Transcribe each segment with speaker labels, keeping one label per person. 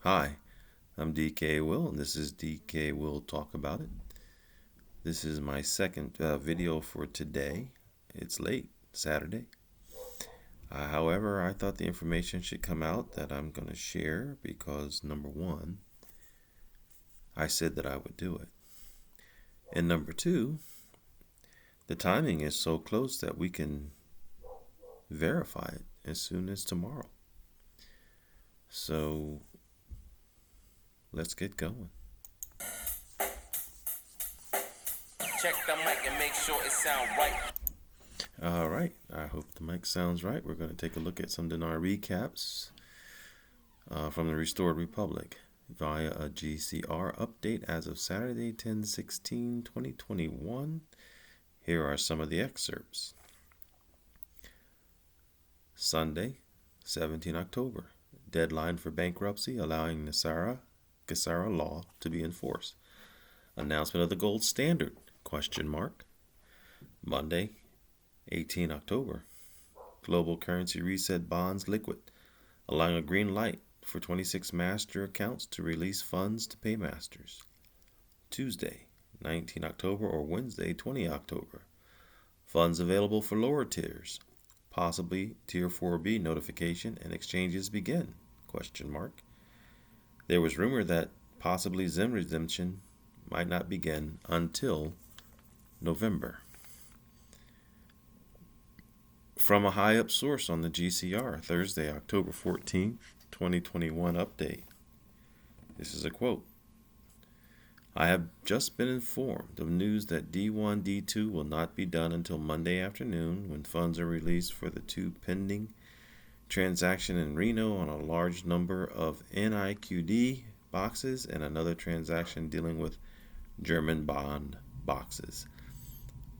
Speaker 1: Hi, I'm DK Will, and this is DK Will Talk About It. This is my second video for today. It's late, Saturday. However, I thought the information should come out that I'm going to share because, number one, I said that I would do it. And number two, the timing is so close that we can verify it as soon as tomorrow. So, let's get going.
Speaker 2: Check the mic and make sure it sound right.
Speaker 1: All right, I hope the mic sounds right. We're going to take a look at some dinar recaps from the Restored Republic via a GCR update as of Saturday, 10/16/2021. Here are some of the excerpts. Sunday, 17 October. Deadline for bankruptcy allowing Gesara law to be enforced. Announcement of the gold standard, ? Monday, 18 October. Global currency reset bonds liquid, allowing a green light for 26 master accounts to release funds to paymasters. Tuesday, 19 October or Wednesday, 20 October. Funds available for lower tiers, possibly Tier 4B notification and exchanges begin, ? There was rumor that possibly Zim redemption might not begin until November. From a high-up source on the GCR, Thursday, October 14th, 2021 update. This is a quote. I have just been informed of news that D1, D2 will not be done until Monday afternoon when funds are released for the two pending transaction in Reno on a large number of NIQD boxes and another transaction dealing with German bond boxes.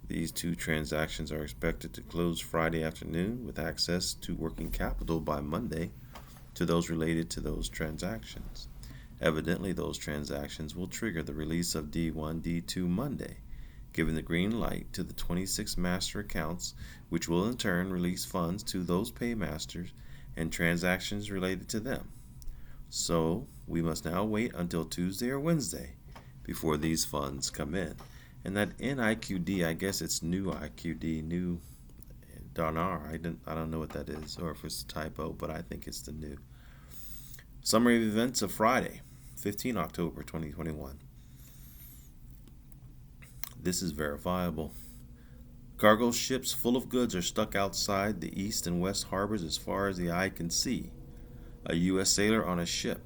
Speaker 1: These two transactions are expected to close Friday afternoon with access to working capital by Monday to those related to those transactions. Evidently, those transactions will trigger the release of D1, D2 Monday, giving the green light to the 26 master accounts, which will in turn release funds to those paymasters and transactions related to them. So, we must now wait until Tuesday or Wednesday before these funds come in. And that NIQD, I guess it's new IQD, new dinar. I don't know what that is, or if it's a typo, but I think it's the new. Summary of events of Friday, 15 October 2021. This is verifiable. Cargo ships full of goods are stuck outside the east and west harbors as far as the eye can see. A U.S. sailor on a ship.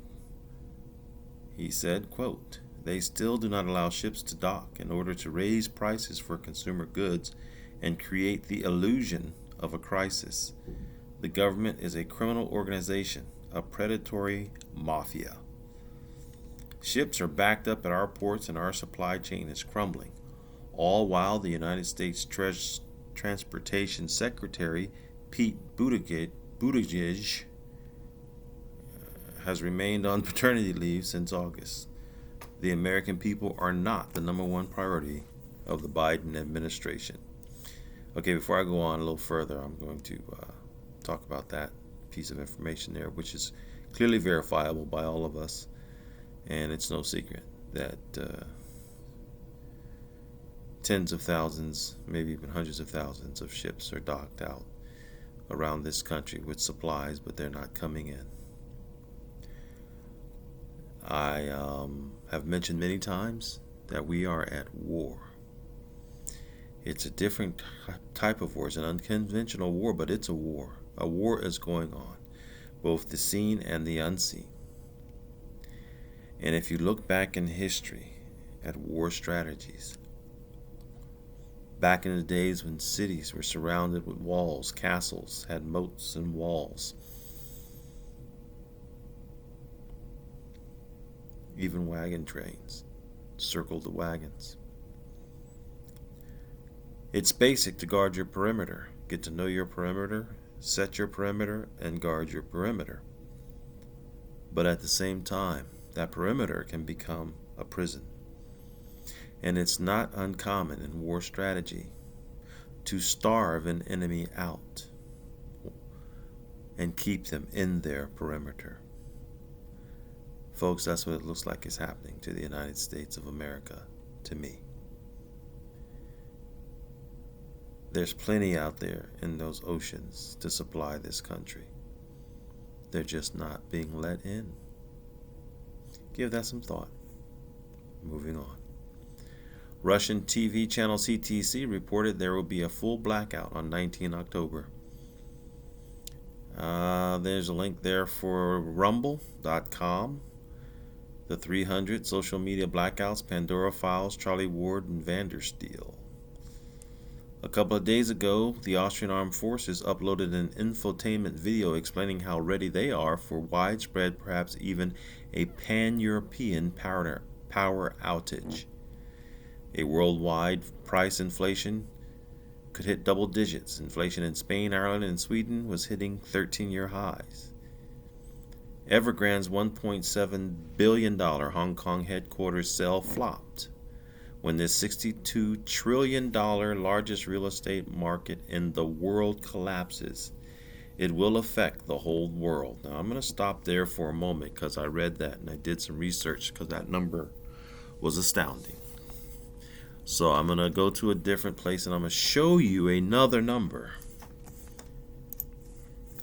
Speaker 1: He said, quote, they still do not allow ships to dock in order to raise prices for consumer goods and create the illusion of a crisis. The government is a criminal organization, a predatory mafia. Ships are backed up at our ports and our supply chain is crumbling, all while the United States Transportation Secretary Pete Buttigieg has remained on paternity leave since August. The American people are not the number one priority of the Biden administration. Okay, before I go on a little further, I'm going to talk about that piece of information there, which is clearly verifiable by all of us, and it's no secret that tens of thousands, maybe even hundreds of thousands of ships are docked out around this country with supplies, but they're not coming in. I have mentioned many times that we are at war. It's a different type of war. It's an unconventional war, but it's a war. A war is going on, both the seen and the unseen. And if you look back in history at war strategies, back in the days when cities were surrounded with walls, castles had moats and walls, even wagon trains circled the wagons. It's basic to guard your perimeter. Get to know your perimeter, set your perimeter, and guard your perimeter. But at the same time, that perimeter can become a prison. And it's not uncommon in war strategy to starve an enemy out and keep them in their perimeter. Folks, that's what it looks like is happening to the United States of America, to me. There's plenty out there in those oceans to supply this country. They're just not being let in. Give that some thought. Moving on. Russian TV channel CTC reported there will be a full blackout on 19 October. There's a link there for rumble.com. The 300 social media blackouts, Pandora Files, Charlie Ward, and Vandersteel. A couple of days ago, the Austrian Armed Forces uploaded an infotainment video explaining how ready they are for widespread, perhaps even a pan-European power outage. A worldwide price inflation could hit double digits. Inflation in Spain, Ireland, and Sweden was hitting 13-year highs. Evergrande's $1.7 billion Hong Kong headquarters sale flopped. When this $62 trillion largest real estate market in the world collapses, it will affect the whole world. Now, I'm going to stop there for a moment because I read that and I did some research because that number was astounding. So I'm going to go to a different place and I'm going to show you another number.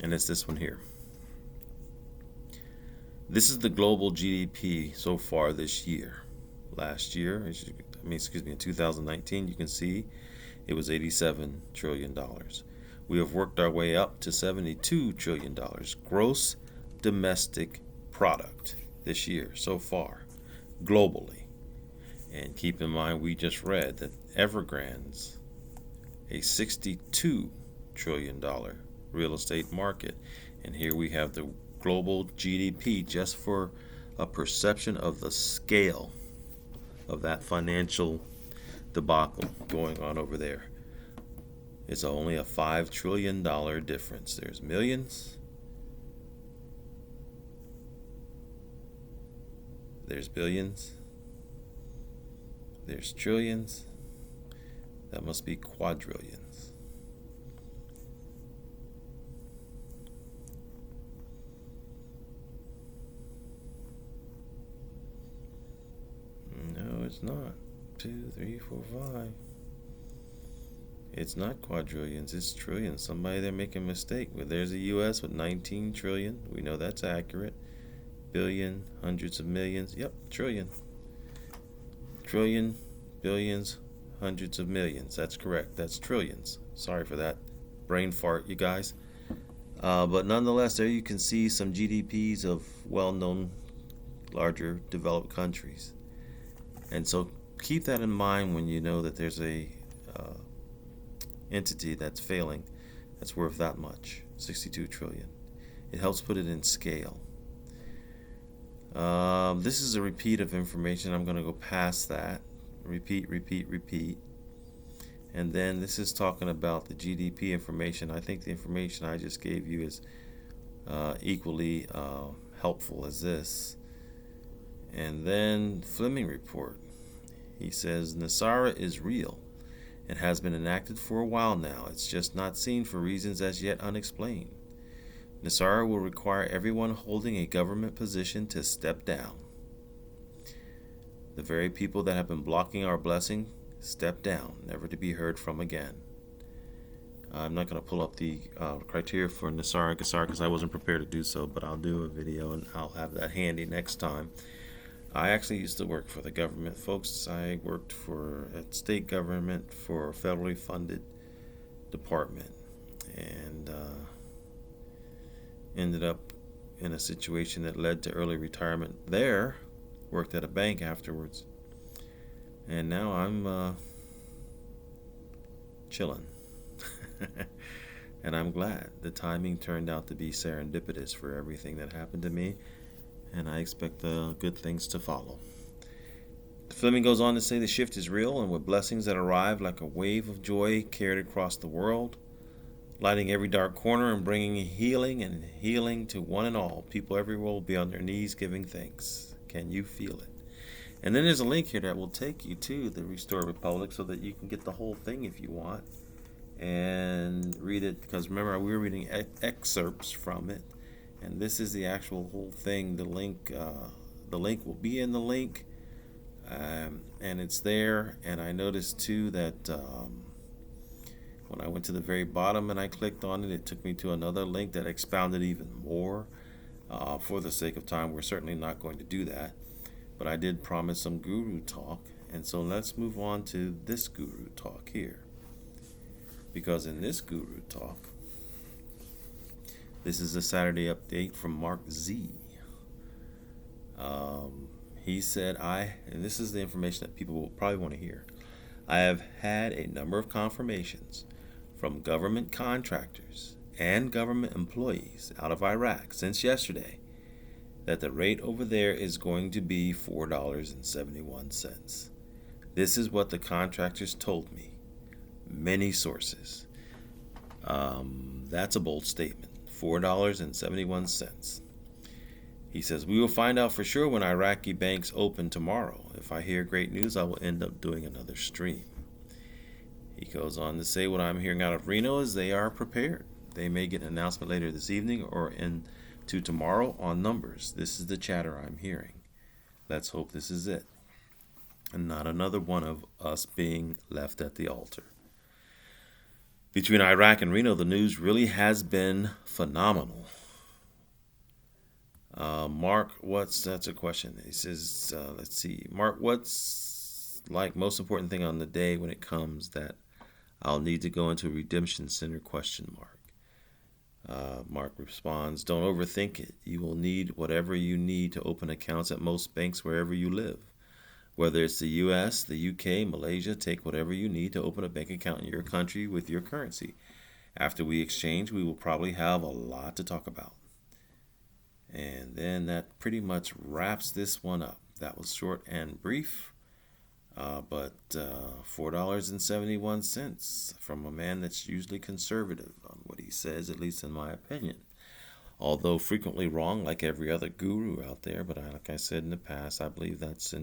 Speaker 1: And it's this one here. This is the global GDP so far this year. Last year, in 2019, you can see it was $87 trillion. We have worked our way up to $72 trillion gross domestic product this year so far, globally. And keep in mind, we just read that Evergrande's a $62 trillion real estate market. And here we have the global GDP just for a perception of the scale of that financial debacle going on over there. It's only a $5 trillion difference. There's millions. There's billions. There's trillions. That must be quadrillions. No, it's not. 2, 3, 4, 5. It's not quadrillions, it's trillions. Somebody there making a mistake. Well, there's the U.S. with 19 trillion. We know that's accurate. Billion, hundreds of millions. Yep, trillion. Trillion, billions, hundreds of millions. That's correct. That's trillions. Sorry for that brain fart, you guys. But nonetheless, there you can see some GDPs of well-known, larger, developed countries. And so keep that in mind when you know that there's a entity that's failing that's worth that much, 62 trillion. It helps put it in scale. This is a repeat of information. I'm going to go past that. Repeat. And then this is talking about the GDP information. I think the information I just gave you is equally helpful as this. And then Fleming report. He says Nasara is real and has been enacted for a while now. It's just not seen for reasons as yet unexplained. Nasara will require everyone holding a government position to step down. The very people that have been blocking our blessing step down, never to be heard from again. I'm not going to pull up the criteria for Nasara because I wasn't prepared to do so, but I'll do a video and I'll have that handy next time. I actually used to work for the government, folks. I worked for a state government for a federally funded department and ended up in a situation that led to early retirement there. Worked at a bank afterwards. And now I'm chilling. And I'm glad the timing turned out to be serendipitous for everything that happened to me. And I expect good things to follow. Fleming goes on to say the shift is real, and with blessings that arrive like a wave of joy carried across the world, lighting every dark corner and bringing healing to one and all. People everywhere will be on their knees giving thanks. Can you feel it? And then there's a link here that will take you to the Restored Republic so that you can get the whole thing if you want and read it, because remember we were reading excerpts from it. And this is the actual whole thing, the link the link will be in the link, and it's there. And I noticed too that when I went to the very bottom and I clicked on it, it took me to another link that expounded even more. For the sake of time, we're certainly not going to do that. But I did promise some guru talk, and so let's move on to this guru talk here. Because in this guru talk, this is a Saturday update from Mark Z. He said, and this is the information that people will probably want to hear, I have had a number of confirmations from government contractors and government employees out of Iraq since yesterday that the rate over there is going to be $4.71. This is what the contractors told me. Many sources. That's a bold statement. $4.71. He says, we will find out for sure when Iraqi banks open tomorrow. If I hear great news, I will end up doing another stream. He goes on to say, what I'm hearing out of Reno is they are prepared. They may get an announcement later this evening or into tomorrow on numbers. This is the chatter I'm hearing. Let's hope this is it, and not another one of us being left at the altar. Between Iraq and Reno, the news really has been phenomenal. Mark, that's a question. He says, let's see. Mark, what's like most important thing on the day when it comes that I'll need to go into a redemption center, ? Mark responds, don't overthink it. You will need whatever you need to open accounts at most banks wherever you live. Whether it's the U.S., the UK, Malaysia, take whatever you need to open a bank account in your country with your currency. After we exchange, we will probably have a lot to talk about. And then that pretty much wraps this one up. That was short and brief, but $4.71 from a man that's usually conservative on what he says, at least in my opinion. Although frequently wrong, like every other guru out there, but like I said in the past, I believe that's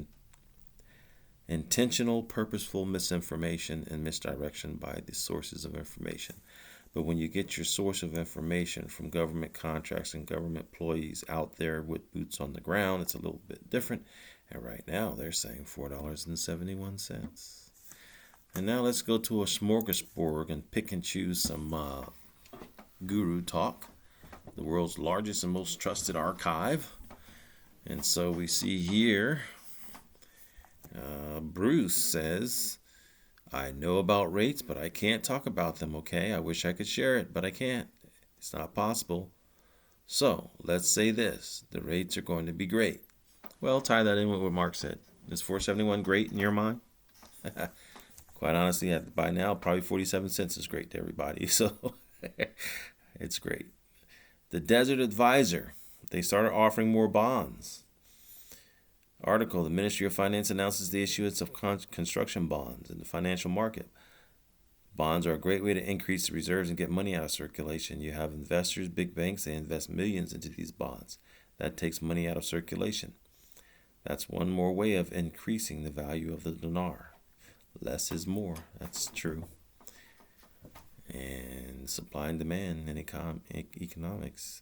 Speaker 1: intentional, purposeful misinformation and misdirection by the sources of information. But when you get your source of information from government contracts and government employees out there with boots on the ground, it's a little bit different. And right now they're saying $4.71. And now let's go to a smorgasbord and pick and choose some guru talk, the world's largest and most trusted archive. And so we see here, Bruce says, I know about rates, but I can't talk about them, okay? I wish I could share it, but I can't. It's not possible. So, let's say this. The rates are going to be great. Well, tie that in with what Mark said. Is $4.71 great in your mind? Quite honestly, by now, probably 47 cents is great to everybody. So, it's great. The Desert Advisor. They started offering more bonds. Article, the Ministry of Finance announces the issuance of construction bonds in the financial market. Bonds are a great way to increase the reserves and get money out of circulation. You have investors, big banks, they invest millions into these bonds. That takes money out of circulation. That's one more way of increasing the value of the dinar. Less is more. That's true. And supply and demand in economics.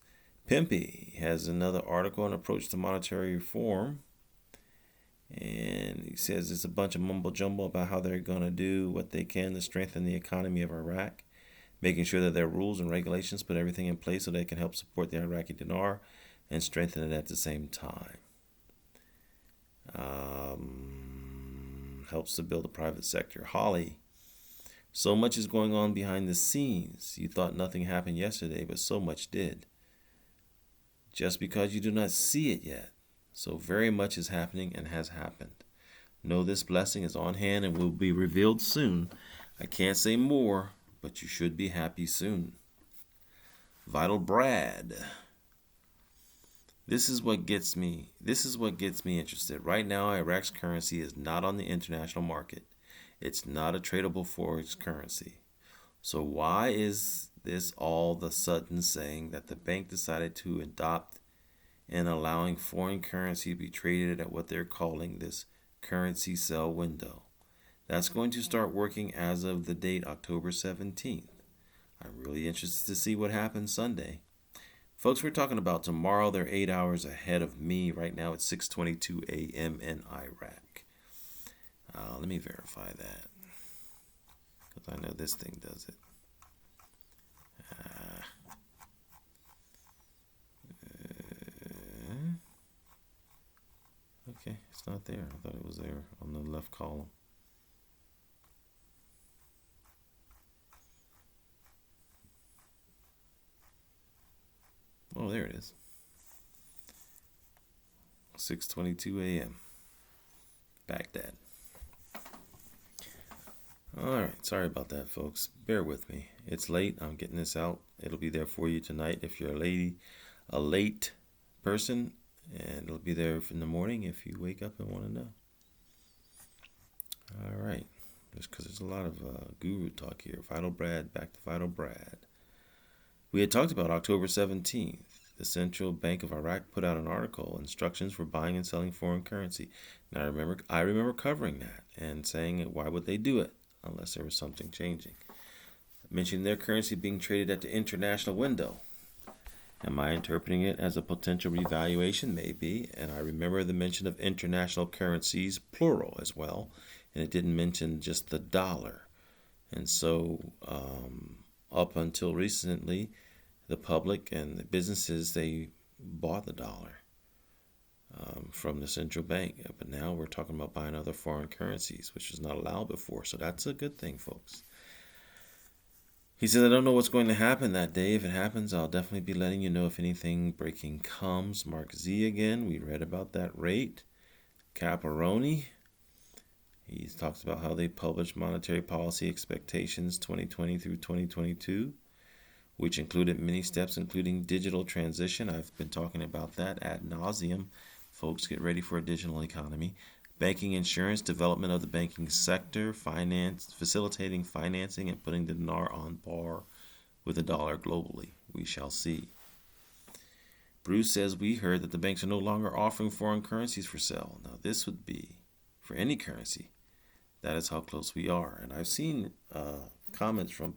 Speaker 1: Pimpy has another article on approach to monetary reform. And he says it's a bunch of mumbo jumbo about how they're going to do what they can to strengthen the economy of Iraq, making sure that their rules and regulations put everything in place so they can help support the Iraqi dinar and strengthen it at the same time. Helps to build a private sector. Holly, so much is going on behind the scenes. You thought nothing happened yesterday, but so much did. Just because you do not see it yet. So very much is happening and has happened. Know this blessing is on hand and will be revealed soon. I can't say more, but you should be happy soon. Vital Brad. This is what gets me interested. Right now, Iraq's currency is not on the international market. It's not a tradable forex currency. So why is this all of a sudden saying that the bank decided to adopt and allowing foreign currency to be traded at what they're calling this currency sell window? That's going to start working as of the date October 17th. I'm really interested to see what happens Sunday. Folks, we're talking about tomorrow. They're 8 hours ahead of me. Right now it's 6:22 a.m. in Iraq. Let me verify that, because I know this thing does it. Okay, it's not there. I thought it was there on the left column. Oh, there it is. 6:22 a.m. Baghdad. Alright, sorry about that, folks. Bear with me. It's late. I'm getting this out. It'll be there for you tonight if you're a late person, and it'll be there in the morning if you wake up and want to know. Alright, just because there's a lot of guru talk here. Vital Brad, back to Vital Brad. We had talked about October 17th. The Central Bank of Iraq put out an article, Instructions for Buying and Selling Foreign Currency. Now, I remember covering that and saying, why would they do it unless there was something changing? Mentioning their currency being traded at the international window. Am I interpreting it as a potential revaluation? Maybe. And I remember the mention of international currencies, plural as well. And it didn't mention just the dollar. And so, up until recently, the public and the businesses, they bought the dollar from the central bank. But now we're talking about buying other foreign currencies, which was not allowed before. So that's a good thing, folks. He says, I don't know what's going to happen that day. If it happens, I'll definitely be letting you know if anything breaking comes. Mark Z again. We read about that rate. Caparoni. He talks about how they published monetary policy expectations 2020 through 2022, which included many steps, including digital transition. I've been talking about that ad nauseum. Folks, get ready for a digital economy. Banking, insurance, development of the banking sector, finance, facilitating financing, and putting the dinar on par with the dollar globally. We shall see. Bruce says, we heard that the banks are no longer offering foreign currencies for sale. Now, this would be for any currency. That is how close we are. And I've seen comments from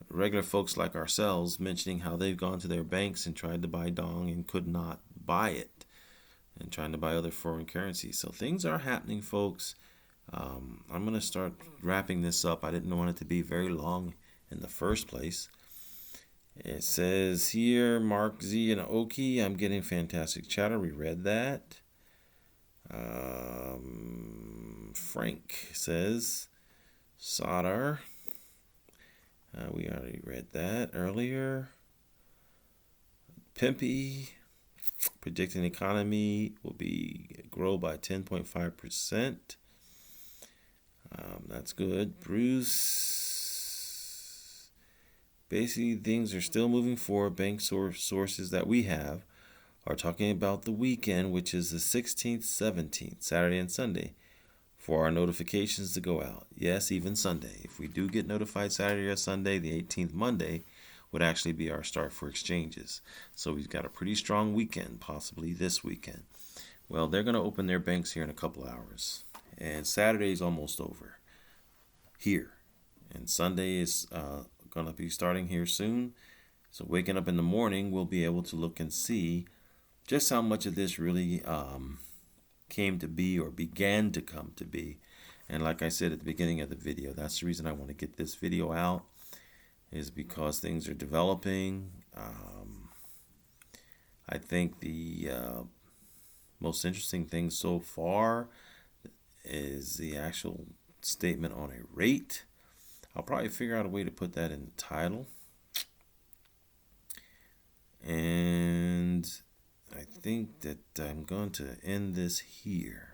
Speaker 1: regular folks like ourselves mentioning how they've gone to their banks and tried to buy dong and could not buy it, and trying to buy other foreign currencies. So things are happening, folks. I'm going to start wrapping this up. I didn't want it to be very long in the first place. It says here, Mark Z and Oki, I'm getting fantastic chatter. We read that. Frank says, Sadar. We already read that earlier. Pimpy, predicting the economy will grow by 10.5%. That's good. Bruce, basically things are still moving forward. Bank sources that we have are talking about the weekend, which is the 16th, 17th, Saturday and Sunday, for our notifications to go out. Yes, even Sunday. If we do get notified Saturday or Sunday, the 18th, Monday, would actually be our start for exchanges. So we've got a pretty strong weekend, possibly this weekend. Well, they're going to open their banks here in a couple hours. And Saturday is almost over here. And Sunday is going to be starting here soon. So waking up in the morning, we'll be able to look and see just how much of this really came to be or began to come to be. And like I said at the beginning of the video, that's the reason I want to get this video out, is because things are developing. I think the most interesting thing so far is the actual statement on a rate. I'll probably figure out a way to put that in the title. And I think that I'm going to end this here.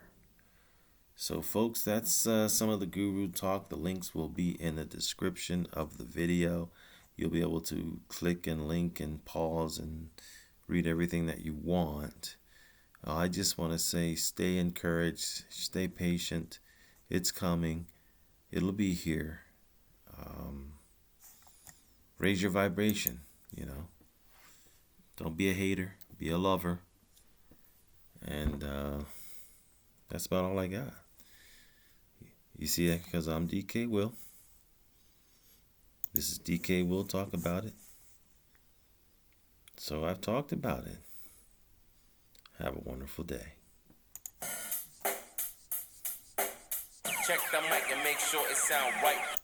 Speaker 1: So folks, that's some of the guru talk. The links will be in the description of the video. You'll be able to click and link and pause and read everything that you want. I just want to say, stay encouraged, stay patient. It's coming. It'll be here. Raise your vibration, Don't be a hater, be a lover. And that's about all I got. You see that? Because I'm DK Will. This is DK Will Talk About It. So I've talked about it. Have a wonderful day.
Speaker 2: Check the mic and make sure it sound right.